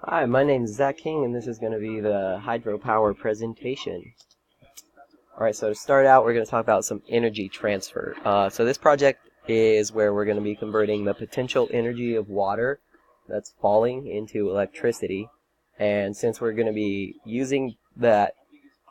Hi, my name is Zach King, and this is going to be the Hydropower presentation. Alright, so to start out, we're going to talk about some energy transfer. So this project is where we're going to be converting the potential energy of water that's falling into electricity. And since we're going to be using that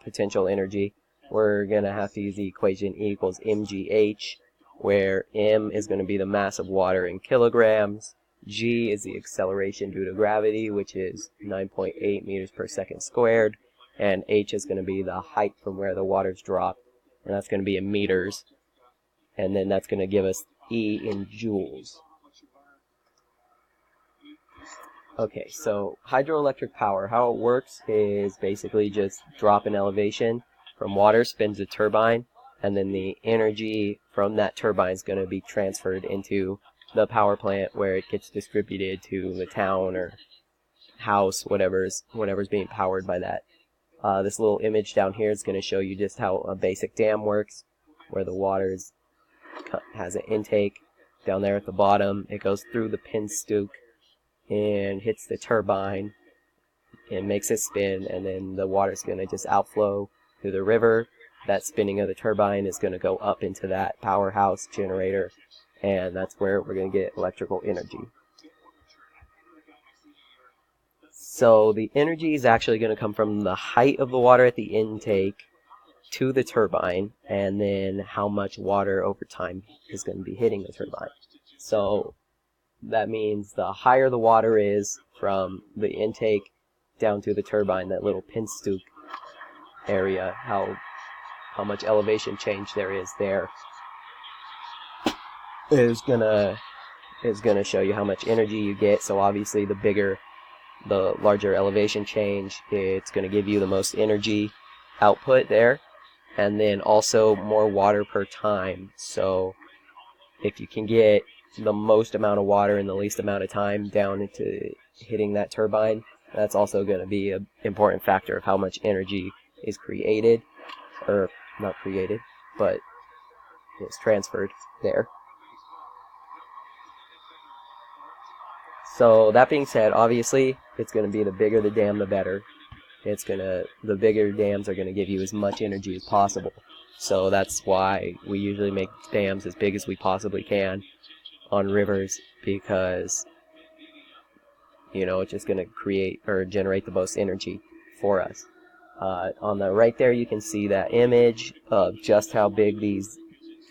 potential energy, we're going to have to use the equation E equals mgh, where m is going to be the mass of water in kilograms, g is the acceleration due to gravity, which is 9.8 meters per second squared, and h is going to be the height from where the water's dropped, and that's going to be in meters, and then that's going to give us E in joules. Okay, so hydroelectric power, how it works is basically just drop in elevation from water spins a turbine, and then the energy from that turbine is going to be transferred into the power plant where it gets distributed to the town or house, whatever's being powered by that. This little image down here is going to show you just how a basic dam works, where the water has an intake down there at the bottom. It goes through the penstook and hits the turbine and makes it spin, and then the water's going to just outflow through the river. That spinning of the turbine is going to go up into that powerhouse generator, and that's where we're going to get electrical energy. So the energy is actually going to come from the height of the water at the intake to the turbine, and then how much water over time is going to be hitting the turbine. So that means the higher the water is from the intake down to the turbine, that little penstook area, how much elevation change there is there is gonna show you how much energy you get. So obviously the larger elevation change, it's going to give you the most energy output there, and then also more water per time. So if you can get the most amount of water in the least amount of time down into hitting that turbine, that's also going to be an important factor of how much energy is created, or not created, but it's transferred there. So that being said, obviously it's going to be the bigger the dam, the better. The bigger dams are going to give you as much energy as possible. So that's why we usually make dams as big as we possibly can on rivers, because it's just going to create or generate the most energy for us. On the right there, you can see that image of just how big these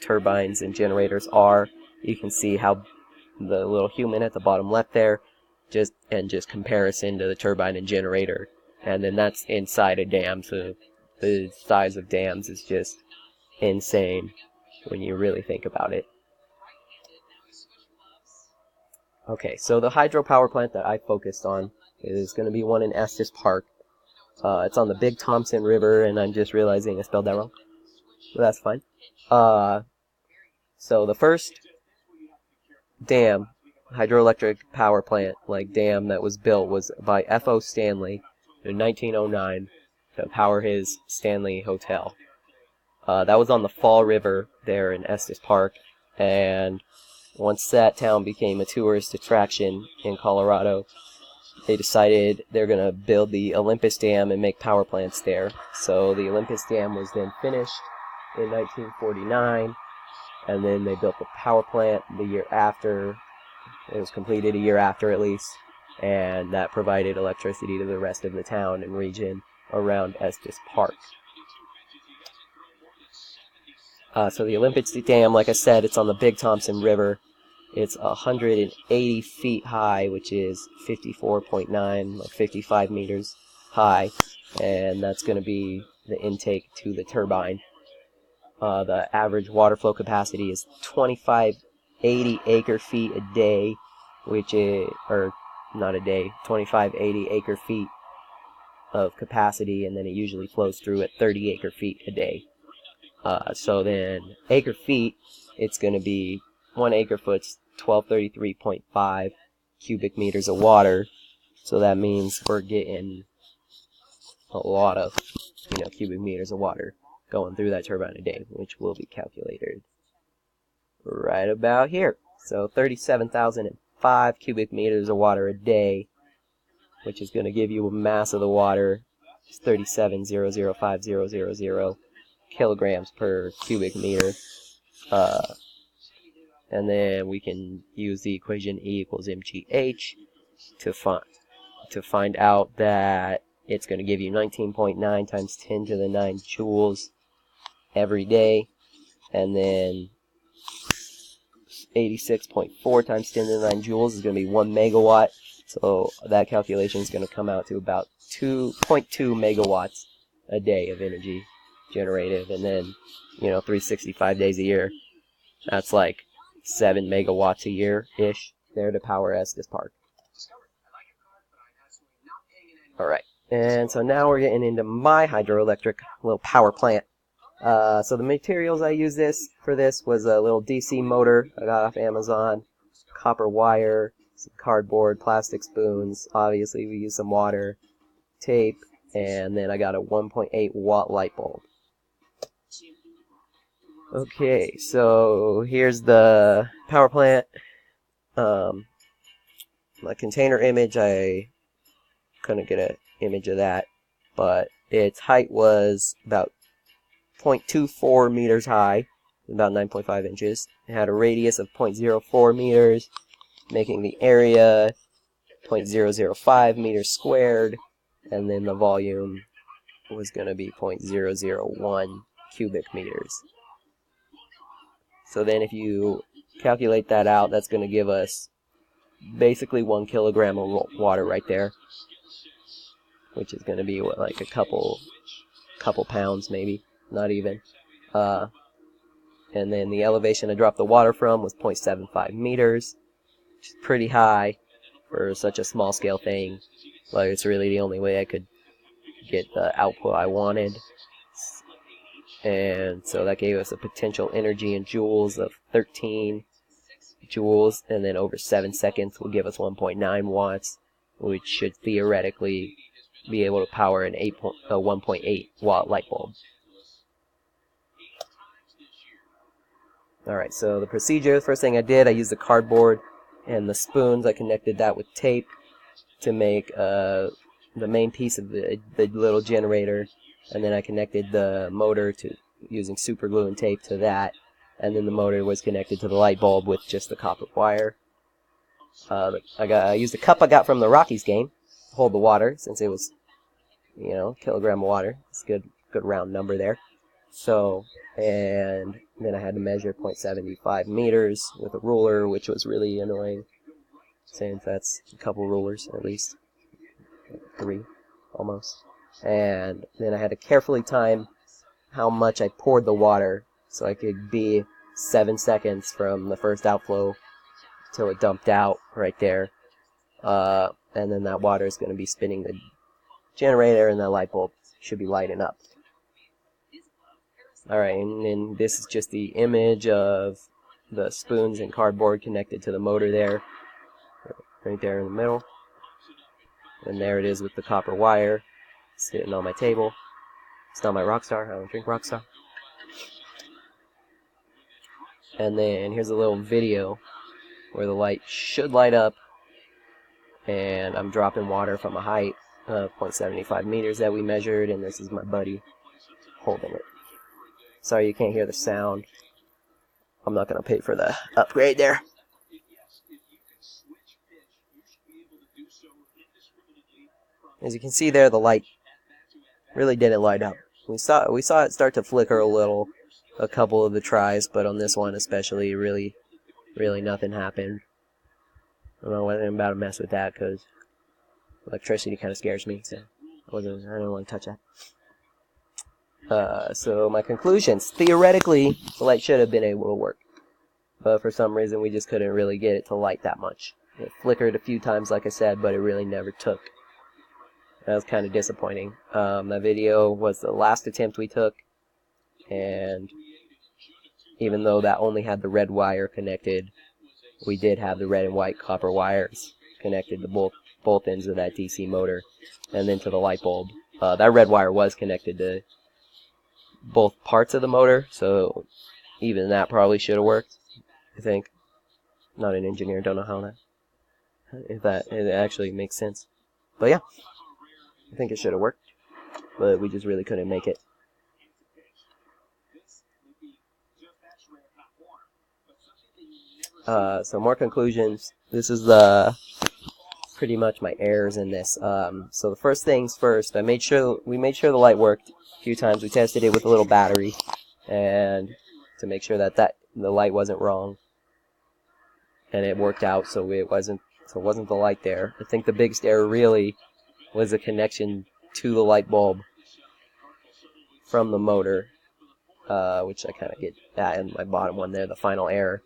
turbines and generators are. You can see how the little human at the bottom left there, just comparison to the turbine and generator, and then that's inside a dam. So the size of dams is just insane when you really think about it. Okay, so the hydropower plant that I focused on is going to be one in Estes Park. It's on the Big Thompson River, and I'm just realizing I spelled that wrong, but that's fine. So the first dam, hydroelectric power plant, dam that was built was by F.O. Stanley in 1909 to power his Stanley Hotel. That was on the Fall River there in Estes Park, and once that town became a tourist attraction in Colorado, they decided they're going to build the Olympus Dam and make power plants there. So the Olympus Dam was then finished in 1949, and then they built the power plant the year after. It was completed a year after at least, and that provided electricity to the rest of the town and region around Estes Park. So the Olympus Dam, like I said, it's on the Big Thompson River. It's 180 feet high, which is 54.9, 55 meters high, and that's going to be the intake to the turbine. The average water flow capacity is 2580 acre-feet a day, which is, or not a day, 2580 acre-feet of capacity, and then it usually flows through at 30 acre-feet a day. So then acre-feet, it's going to be 1 acre-foot's 1233.5 cubic meters of water. So that means we're getting a lot of cubic meters of water going through that turbine a day, which will be calculated right about here. So 37,005 cubic meters of water a day which is going to give you a mass of the water. It's 37,005,000 kilograms per cubic meter. And then we can use the equation E equals mgh to find out that it's going to give you 19.9 times 10 to the 9 joules every day, and then 86.4 times 10 to the 9 joules is going to be 1 megawatt. So that calculation is going to come out to about 2.2 megawatts a day of energy generated, and then 365 days a year. That's like 7 megawatts a year ish there to power Estes Park. Alright, and so now we're getting into my hydroelectric little power plant. So the materials I used for this was a little DC motor I got off Amazon, copper wire, some cardboard, plastic spoons, obviously we used some water, tape, and then I got a 1.8 watt light bulb. Okay, so here's the power plant. My container image, I couldn't get an image of that, but its height was about 0.24 meters high, about 9.5 inches. It had a radius of 0.04 meters, making the area 0.005 meters squared, and then the volume was going to be 0.001 cubic meters. So then if you calculate that out, that's going to give us basically 1 kilogram of water right there, which is going to be what, like a couple pounds maybe, not even. And then the elevation I dropped the water from was 0.75 meters, which is pretty high for such a small scale thing. Like, it's really the only way I could get the output I wanted. And so that gave us a potential energy in joules of 13 joules, and then over 7 seconds will give us 1.9 watts, which should theoretically be able to power an 1.8 watt light bulb. Alright, so the procedure, the first thing I did, I used the cardboard and the spoons. I connected that with tape to make the main piece of the little generator, and then I connected the motor to using super glue and tape to that, and then the motor was connected to the light bulb with just the copper wire. I used a cup I got from the Rockies game to hold the water, since it was, kilogram of water. It's a good round number there. So, and then I had to measure 0.75 meters with a ruler, which was really annoying, since that's a couple rulers at least, 3 almost. And then I had to carefully time how much I poured the water, so I could be 7 seconds from the first outflow till it dumped out right there. And then that water is going to be spinning the generator, and that light bulb should be lighting up. Alright, and then this is just the image of the spoons and cardboard connected to the motor there, right there in the middle. And there it is with the copper wire sitting on my table. It's not my Rockstar, I don't drink Rockstar. And then here's a little video where the light should light up, and I'm dropping water from a height of 0.75 meters that we measured, and this is my buddy holding it. Sorry you can't hear the sound. I'm not going to pay for the upgrade there. As you can see there, the light really didn't light up. We saw it start to flicker a little a couple of the tries, but on this one especially, really nothing happened. I don't know what I'm about to mess with that, because electricity kind of scares me, so I don't want to touch that. So my conclusions: theoretically, the light should have been able to work, but for some reason we just couldn't really get it to light that much. It flickered a few times, like I said, but it really never took. That was kind of disappointing. That video was the last attempt we took, and even though that only had the red wire connected, we did have the red and white copper wires connected to both ends of that DC motor, and then to the light bulb. That red wire was connected to both parts of the motor, so even that probably should have worked, I think. Not an engineer, don't know how that, if that it actually makes sense. But yeah, I think it should have worked, but we just really couldn't make it. So more conclusions. This is pretty much my errors in this. So the first things first, we made sure the light worked a few times. We tested it with a little battery, and to make sure that the light wasn't wrong, and it worked out. So it wasn't the light there. I think the biggest error really was the connection to the light bulb from the motor, which I kind of get that in my bottom one there, the final error.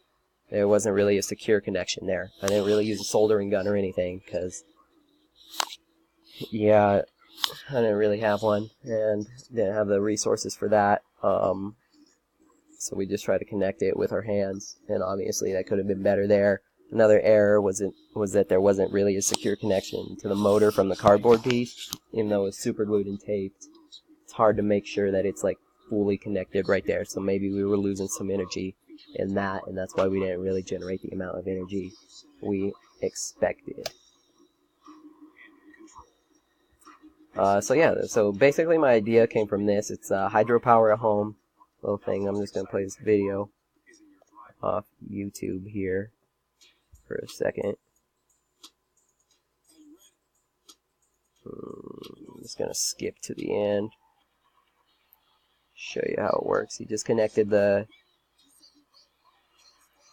There wasn't really a secure connection there. I didn't really use a soldering gun or anything, because, yeah, I didn't really have one, and didn't have the resources for that. So we just tried to connect it with our hands, and obviously that could have been better there. Another error was that there wasn't really a secure connection to the motor from the cardboard piece, even though it was super glued and taped. It's hard to make sure that it's like fully connected right there, so maybe we were losing some energy in that, and that's why we didn't really generate the amount of energy we expected. So yeah, so basically my idea came from this. It's Hydropower at home little thing. I'm just going to play this video off YouTube here for a second. I'm just going to skip to the end, show you how it works. He just connected the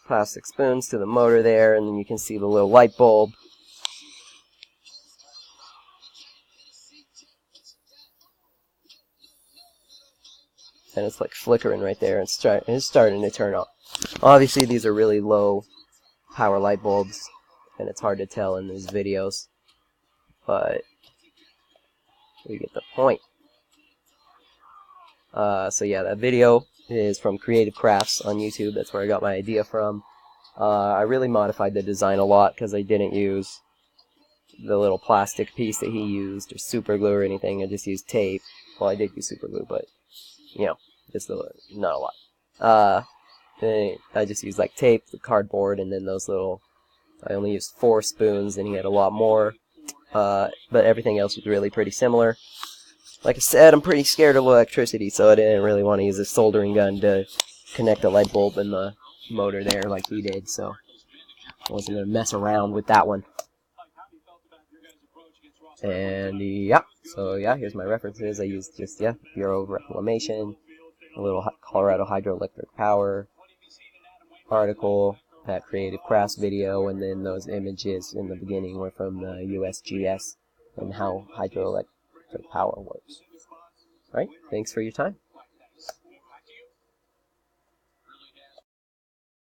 plastic spoons to the motor there, and then you can see the little light bulb. And it's like flickering right there, and it's starting to turn off. Obviously these are really low power light bulbs, and it's hard to tell in these videos, but we get the point. So yeah, that video is from Creative Crafts on YouTube. That's where I got my idea from. I really modified the design a lot because I didn't use the little plastic piece that he used or super glue or anything. I just used tape. Well, I did use super glue, but you know, just not a lot. I just used like tape, the cardboard, and then those little. I only used 4 spoons, and he had a lot more. But everything else was really pretty similar. Like I said, I'm pretty scared of electricity, so I didn't really want to use a soldering gun to connect the light bulb and the motor there like he did, so I wasn't going to mess around with that one. And yeah, so yeah, here's my references. I used just, Bureau of Reclamation, a little Colorado Hydroelectric Power article, that Creative Crafts video, and then those images in the beginning were from the USGS and how hydroelectric power works. Alright, thanks for your time.